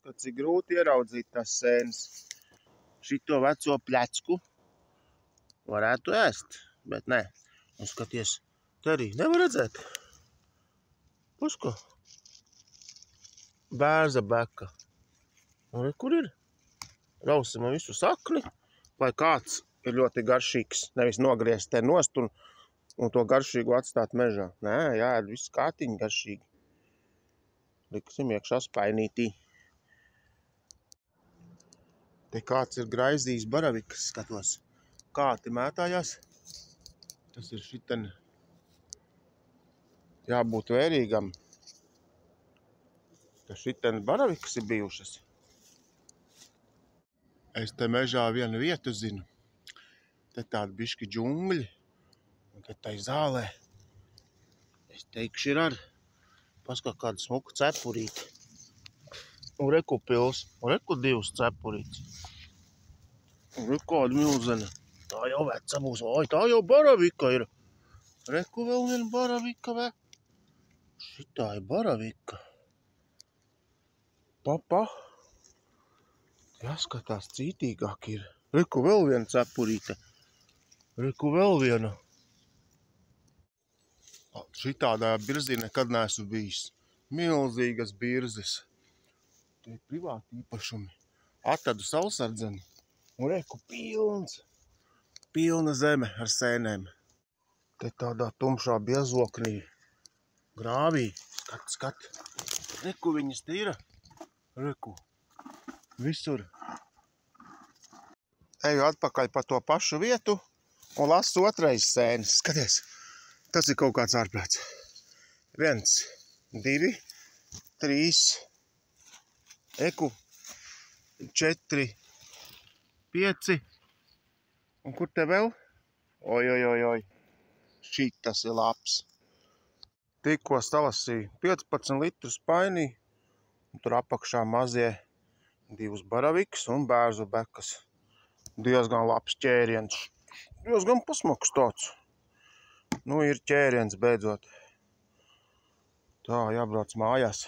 Paskat, cik grūti ieraudzīt tās sēnes. Šito veco plecku varētu ēst, bet nē. Un skaties, te arī nevar redzēt. Pusko. Bērza beka. Un kur ir? Rausim visu sakni, lai kāds ir ļoti garšīgs. Nevis nogriezt te nost un to garšīgu atstāt mežā. Nē, jāēd viss kātiņi garšīgi. Liksim iekšā spainītī. Te kāds ir graizījis baravikas, skatos. Kāti mētājās. Tas ir šiten jābūt vērīgam. Ka šiten baravikas ir bijušas. Es te mežā vienu vietu zinu. Te tādi biški džungļi. Un te tai zālē. Es teikšu ir ar. Paskā kāda smuka cepurīte. Un reku pils. Un reku divas cepurītes. Un reku kāda milzene. Tā jau veca būs. Oi, tā jau baravika ir. Reku vēl viena baravika vēl. Šitā ir baravika. Papa. Jāskatās cītīgāk ir. Reku vēl viena cepurīte. Reku vēl viena. Šitādā birzī nekad neesmu bijis. Milzīgas birzes. Te ir privāti īpašumi. Atradu saulsardzeni. Un reku pilns. Pilna zeme ar sēnēm. Te tādā tumšā biezoknī. Grāvī. Skat. Reku viņas te ir. Reku. Visur. Eju atpakaļ pa to pašu vietu un lasu otrais sēnes. Skaties. Tas ir kaut kāds ārprāts. 1, 2, 3, eku, 4, 5. Un kur te vēl? Oi. Šitas ir labs. Tikko salasīju 15 litru spainī. Un tur apakšā mazie 2 baravikas un bērzu bekas. Diezgan labs ķēriens. Diezgan pasmaks tāds. Nu, ir ķēriens beidzot. Tā, jābrauc mājās.